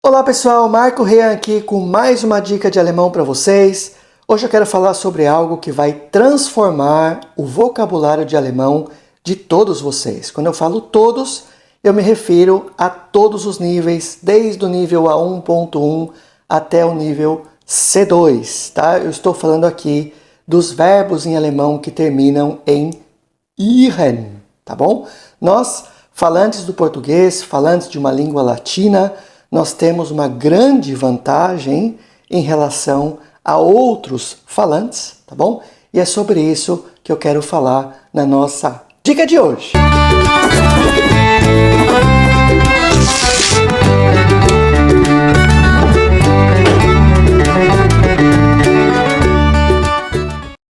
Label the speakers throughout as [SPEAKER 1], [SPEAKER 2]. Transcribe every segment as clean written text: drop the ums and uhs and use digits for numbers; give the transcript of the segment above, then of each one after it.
[SPEAKER 1] Olá pessoal, Marco Rean aqui com mais uma dica de alemão para vocês. Hoje eu quero falar sobre algo que vai transformar o vocabulário de alemão de todos vocês. Quando eu falo todos, eu me refiro a todos os níveis, desde o nível A1.1 até o nível C2, tá? Eu estou falando aqui dos verbos em alemão que terminam em iren, tá bom? Nós, falantes do português, falantes de uma língua latina, nós temos uma grande vantagem em relação a outros falantes, tá bom? E é sobre isso que eu quero falar na nossa dica de hoje.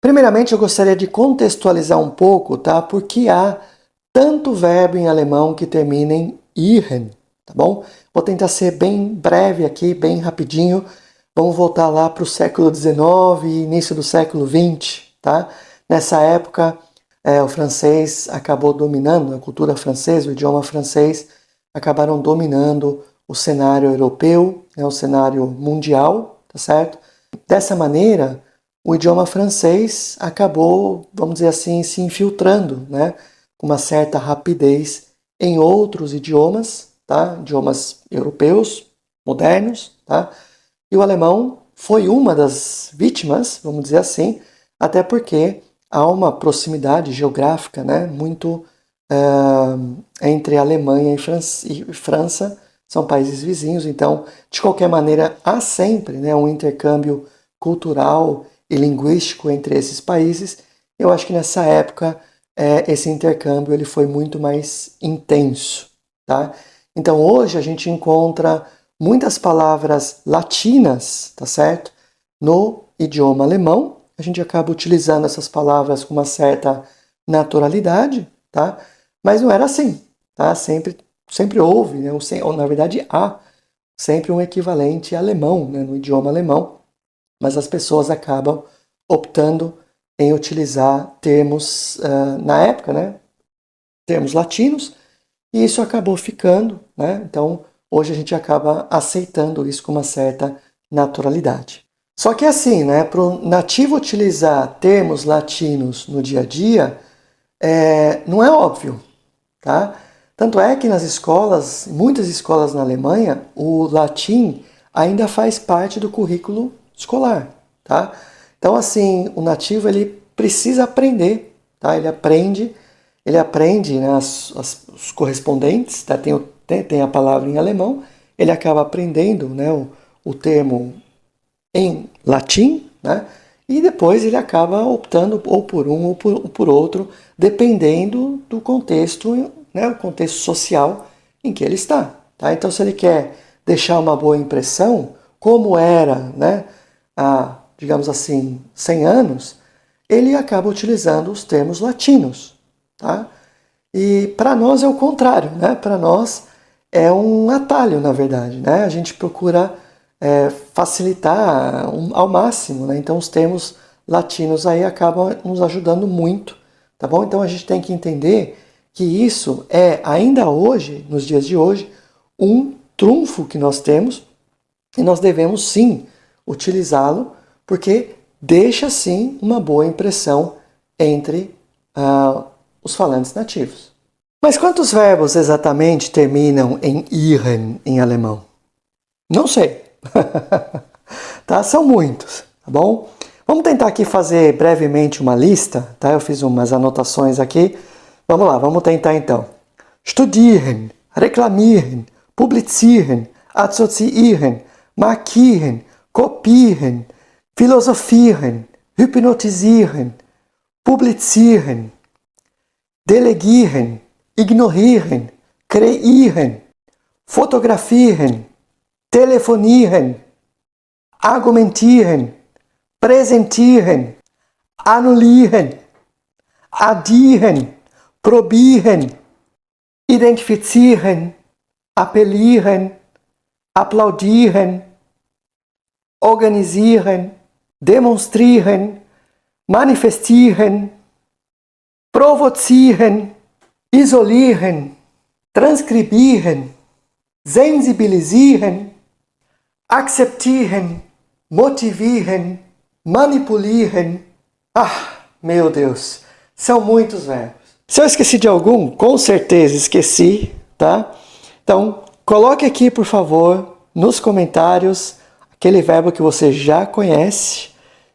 [SPEAKER 1] Primeiramente, eu gostaria de contextualizar um pouco, tá? Porque há tanto verbo em alemão que termina em iren, tá bom? Vou tentar ser bem breve aqui, bem rapidinho. Vamos voltar lá para o século XIX e início do século XX, tá? Nessa época, o francês acabou dominando, a cultura francesa, o idioma francês, acabaram dominando o cenário europeu, o cenário mundial, tá certo? Dessa maneira, o idioma francês acabou, vamos dizer assim, se infiltrando, né? Com uma certa rapidez em outros idiomas, tá? Idiomas europeus, modernos, tá? E o alemão foi uma das vítimas, vamos dizer assim, até porque há uma proximidade geográfica, né? Muito entre a Alemanha e França, são países vizinhos, então, de qualquer maneira, há sempre, né, um intercâmbio cultural e linguístico entre esses países. Eu acho que nessa época esse intercâmbio ele foi muito mais intenso, tá? Então hoje a gente encontra muitas palavras latinas, tá certo? No idioma alemão, a gente acaba utilizando essas palavras com uma certa naturalidade, tá? Mas não era assim, tá? Sempre houve, né? Ou na verdade há sempre um equivalente alemão, né? No idioma alemão, mas as pessoas acabam optando em utilizar termos, na época, né? Termos latinos, e isso acabou ficando, né? Então, hoje a gente acaba aceitando isso com uma certa naturalidade. Só que assim, né? Para o nativo utilizar termos latinos no dia a dia, não é óbvio, tá? Tanto é que nas escolas, muitas escolas na Alemanha, o latim ainda faz parte do currículo escolar, tá? Então, assim, o nativo ele precisa aprender, tá? Ele aprende, né, os correspondentes, tá? Tem a palavra em alemão, ele acaba aprendendo, né, o termo em latim, né? E depois ele acaba optando ou por um ou por outro, dependendo do contexto, né, o contexto social em que ele está, tá? Então, se ele quer deixar uma boa impressão, como era, né, há, digamos assim, 100 anos, ele acaba utilizando os termos latinos, tá? E para nós é o contrário, né? Para nós é um atalho, na verdade, né? A gente procura facilitar ao máximo, né? Então os termos latinos aí acabam nos ajudando muito, tá bom? Então a gente tem que entender que isso é, ainda hoje, nos dias de hoje, um trunfo que nós temos e nós devemos sim utilizá-lo, porque deixa sim uma boa impressão entre os falantes nativos. Mas quantos verbos exatamente terminam em iren em alemão? Não sei. Tá? São muitos, tá bom? Vamos tentar aqui fazer brevemente uma lista, tá? Eu fiz umas anotações aqui. Vamos lá, vamos tentar então. Studieren, reklamieren, publizieren, assoziieren, markieren, kopieren, philosophieren, hypnotisieren, publizieren, delegieren, ignorieren, kreieren, fotografieren, telefonieren, argumentieren, präsentieren, annullieren, addieren, probieren, identifizieren, appellieren, applaudieren, organisieren, demonstrieren, manifestieren, provozieren, isolieren, transkribieren, sensibilisieren, akzeptieren, motivieren, manipulieren. Ah, meu Deus, são muitos verbos. Se eu esqueci de algum, com certeza esqueci, tá? Então, coloque aqui, por favor, nos comentários, aquele verbo que você já conhece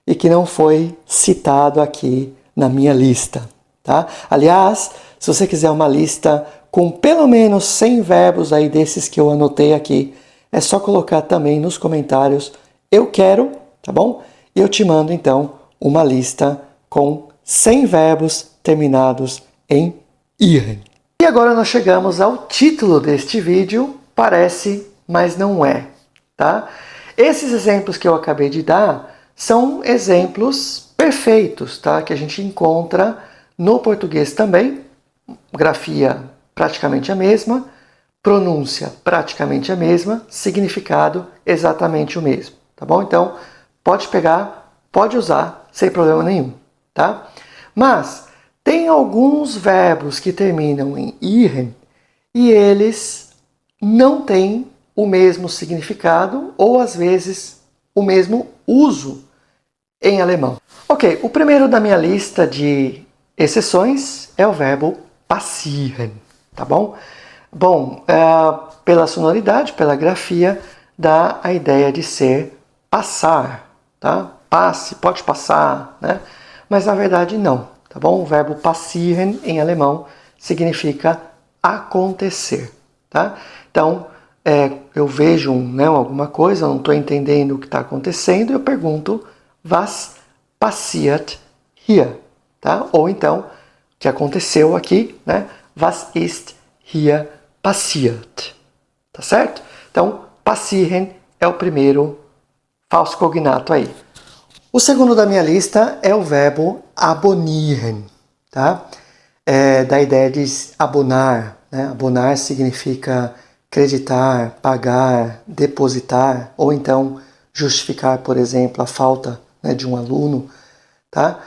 [SPEAKER 1] e que não foi citado aqui na minha lista, tá? Aliás, se você quiser uma lista com pelo menos 100 verbos aí desses que eu anotei aqui, é só colocar também nos comentários eu quero, tá bom? E eu te mando então uma lista com 100 verbos terminados em iren. E agora nós chegamos ao título deste vídeo, parece, mas não é, tá? Esses exemplos que eu acabei de dar são exemplos perfeitos, tá? Que a gente encontra no português também, grafia praticamente a mesma, pronúncia praticamente a mesma, significado exatamente o mesmo, tá bom? Então, pode pegar, pode usar, sem problema nenhum, tá? Mas tem alguns verbos que terminam em iren e eles não têm o mesmo significado ou, às vezes, o mesmo uso em alemão. Ok, o primeiro da minha lista de exceções é o verbo passieren, tá bom? Bom, pela sonoridade, pela grafia, dá a ideia de ser passar, tá? Passe, pode passar, né? Mas na verdade não, tá bom? O verbo passieren em alemão significa acontecer, tá? Então, eu vejo alguma coisa, não estou entendendo o que está acontecendo, eu pergunto, was passiert hier? Tá? Ou então, o que aconteceu aqui, né? Was ist hier passiert? Tá certo? Então, passieren é o primeiro falso cognato aí. O segundo da minha lista é o verbo abonnieren, tá? Da ideia de abonar, né? Abonar significa acreditar, pagar, depositar, ou então justificar, por exemplo, a falta, né, de um aluno, tá?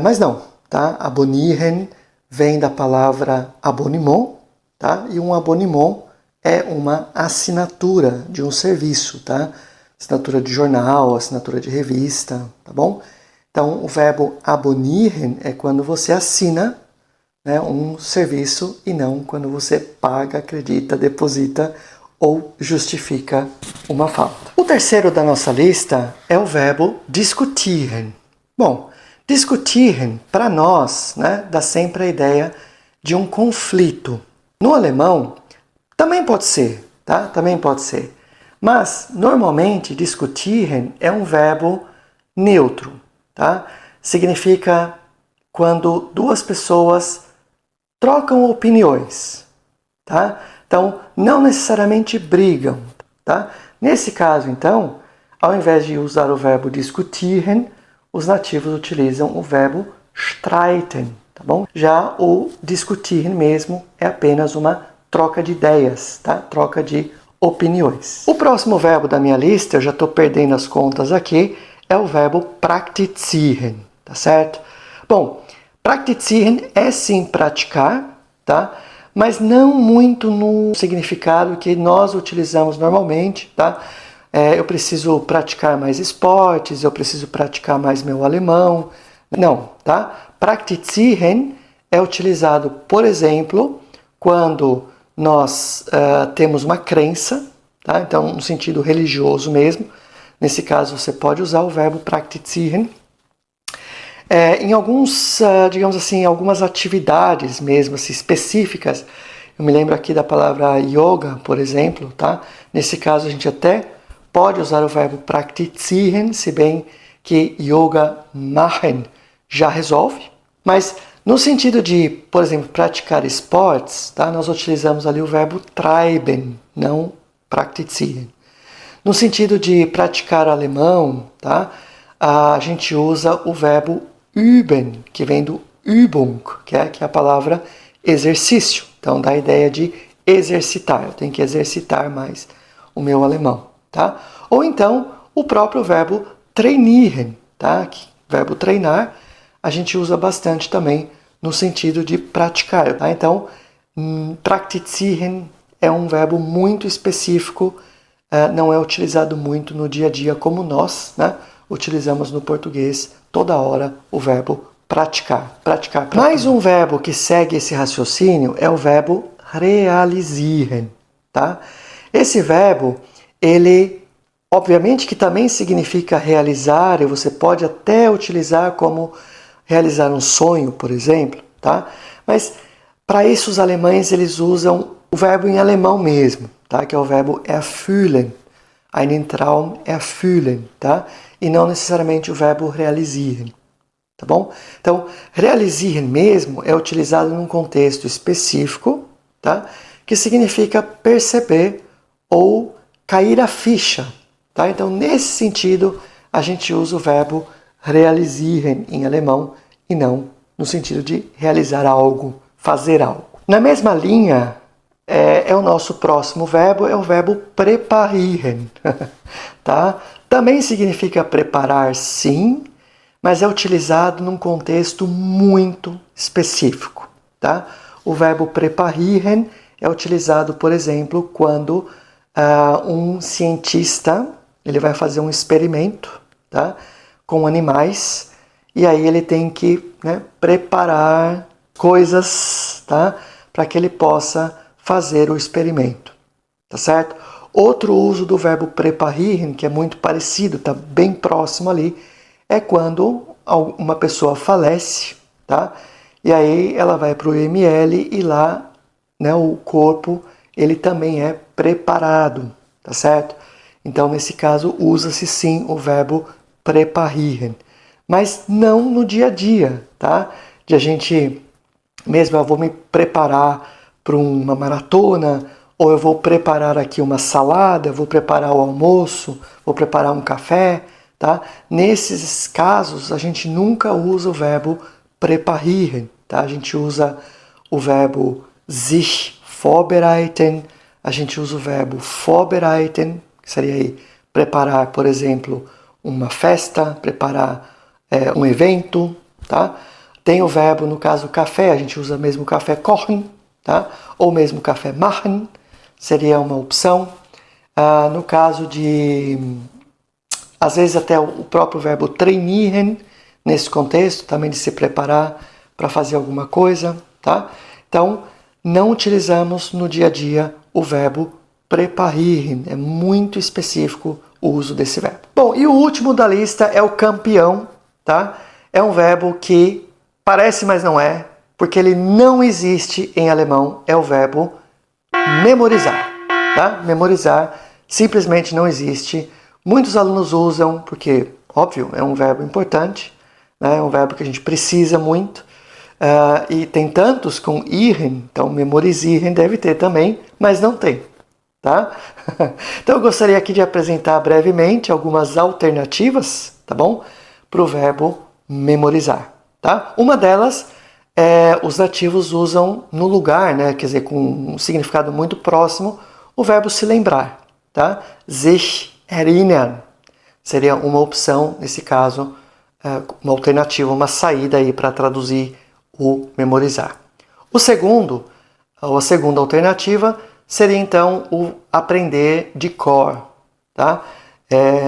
[SPEAKER 1] Mas não, tá? Abonnieren vem da palavra abonnement, tá? E um abonnement é uma assinatura de um serviço, tá? Assinatura de jornal, assinatura de revista, tá bom? Então, o verbo abonnieren é quando você assina, né, um serviço e não quando você paga, acredita, deposita ou justifica uma falta. O terceiro da nossa lista é o verbo diskutieren. Bom, diskutieren, para nós, né, dá sempre a ideia de um conflito. No alemão, também pode ser, tá? Também pode ser. Mas, normalmente, diskutieren é um verbo neutro, tá? Significa quando duas pessoas trocam opiniões, tá? Então, não necessariamente brigam, tá? Nesse caso, então, ao invés de usar o verbo diskutieren, os nativos utilizam o verbo streiten, tá bom? Já o discutir mesmo é apenas uma troca de ideias, tá? Troca de opiniões. O próximo verbo da minha lista, eu já estou perdendo as contas aqui, é o verbo praktizieren, tá certo? Bom, praktizieren é sim praticar, tá? Mas não muito no significado que nós utilizamos normalmente, tá? Eu preciso praticar mais esportes, eu preciso praticar mais meu alemão. Não, tá? Praktizieren é utilizado, por exemplo, quando nós temos uma crença, tá? Então, no sentido religioso mesmo. Nesse caso, você pode usar o verbo praktizieren. Em alguns, digamos assim, algumas atividades mesmo assim, específicas, eu me lembro aqui da palavra yoga, por exemplo, tá? Nesse caso, a gente até pode usar o verbo praktizieren, se bem que yoga machen já resolve. Mas no sentido de, por exemplo, praticar esportes, tá? Nós utilizamos ali o verbo treiben, não praktizieren. No sentido de praticar alemão, tá? A gente usa o verbo üben, que vem do Übung, que é a palavra exercício. Então dá a ideia de exercitar, eu tenho que exercitar mais o meu alemão, tá? Ou então o próprio verbo trainieren, tá? Verbo treinar, a gente usa bastante também no sentido de praticar, tá? Então, praktizieren é um verbo muito específico não é utilizado muito no dia a dia como nós, né, utilizamos no português toda hora o verbo praticar. Mais um verbo que segue esse raciocínio é o verbo realisieren, tá? Esse verbo, ele obviamente que também significa realizar, e você pode até utilizar como realizar um sonho, por exemplo, tá? Mas para isso os alemães eles usam o verbo em alemão mesmo, tá? Que é o verbo erfüllen, einen Traum erfüllen, tá? E não necessariamente o verbo realisieren, tá bom? Então, realisieren mesmo é utilizado num contexto específico, tá? Que significa perceber ou cair a ficha, tá? Então, nesse sentido, a gente usa o verbo realisieren em alemão e não no sentido de realizar algo, fazer algo. Na mesma linha, é o nosso próximo verbo, é o verbo preparieren, tá? Também significa preparar, sim, mas é utilizado num contexto muito específico, tá? O verbo preparieren é utilizado, por exemplo, quando um cientista ele vai fazer um experimento, tá? Com animais, e aí ele tem que, né, preparar coisas, tá? Para que ele possa fazer o experimento, tá certo? Outro uso do verbo preparieren, que é muito parecido, tá bem próximo ali, é quando uma pessoa falece, tá? E aí ela vai para o IML e lá, né, o corpo ele também é preparado, tá certo? Então nesse caso usa-se sim o verbo preparieren, mas não no dia a dia, tá? De a gente mesmo eu vou me preparar para uma maratona, ou eu vou preparar aqui uma salada, vou preparar o almoço, vou preparar um café, tá? Nesses casos, a gente nunca usa o verbo preparieren, tá? A gente usa o verbo sich vorbereiten, a gente usa o verbo vorbereiten, que seria aí preparar, por exemplo, uma festa, preparar um evento, tá? Tem o verbo, no caso, café, a gente usa mesmo o café kochen, tá? Ou mesmo café machen, seria uma opção. No caso de, às vezes até o próprio verbo trainieren, nesse contexto, também de se preparar para fazer alguma coisa, tá? Então, não utilizamos no dia a dia o verbo preparieren, é muito específico o uso desse verbo. Bom, e o último da lista é o campeão, tá? É um verbo que parece, mas não é, porque ele não existe em alemão, é o verbo memorizar, tá? Memorizar simplesmente não existe. Muitos alunos usam porque, óbvio, é um verbo importante, né? É um verbo que a gente precisa muito, e tem tantos com ihren, então memorisieren deve ter também, mas não tem, tá? Então eu gostaria aqui de apresentar brevemente algumas alternativas, tá bom? Para o verbo memorizar. Tá? Uma delas os nativos usam no lugar, né? Quer dizer, com um significado muito próximo, o verbo se lembrar. Tá? Sich erinnern seria uma opção, nesse caso, uma alternativa, uma saída aí para traduzir o memorizar. A segunda alternativa seria então o aprender de cor. Tá?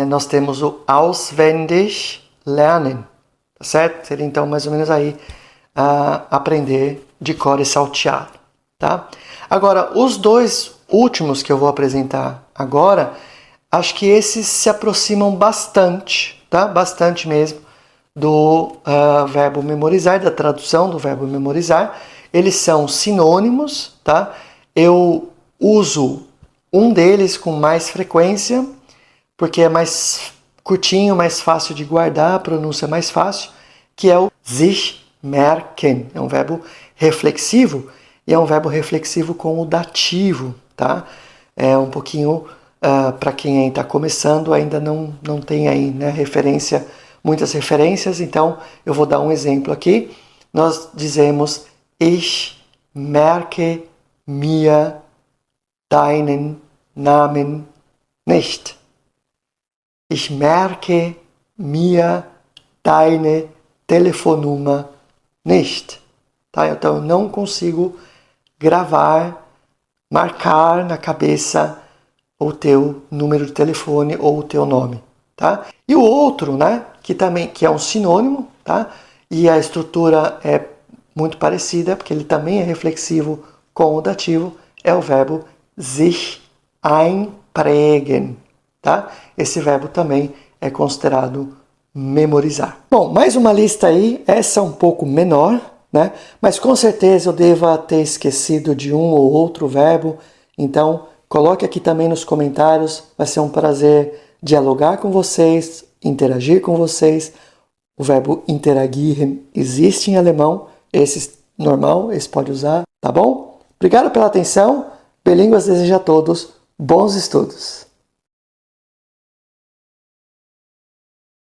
[SPEAKER 1] Nós temos o auswendig lernen. Tá certo? Seria então mais ou menos aí aprender de cor e salteado, tá? Agora, os dois últimos que eu vou apresentar agora, acho que esses se aproximam bastante, tá? Bastante mesmo do verbo memorizar, da tradução do verbo memorizar. Eles são sinônimos, tá? Eu uso um deles com mais frequência, porque é mais curtinho, mais fácil de guardar, a pronúncia é mais fácil, que é o sich merken. É um verbo reflexivo, e é um verbo reflexivo com o dativo, tá? É um pouquinho, para quem está começando, ainda não tem aí, né, muitas referências, então eu vou dar um exemplo aqui. Nós dizemos ich merke mir deinen Namen nicht. Ich merke mir deine Telefonnummer nicht. Tá? Então, eu não consigo gravar, marcar na cabeça o teu número de telefone ou o teu nome, tá? E o outro, né, que é um sinônimo, tá? E a estrutura é muito parecida, porque ele também é reflexivo com o dativo, é o verbo sich einprägen, tá? Esse verbo também é considerado memorizar. Bom, mais uma lista aí, essa um pouco menor, né? Mas com certeza eu deva ter esquecido de um ou outro verbo, então coloque aqui também nos comentários, vai ser um prazer dialogar com vocês, interagir com vocês. O verbo interagieren existe em alemão, esse normal, esse pode usar, tá bom? Obrigado pela atenção, Bilínguas deseja a todos bons estudos!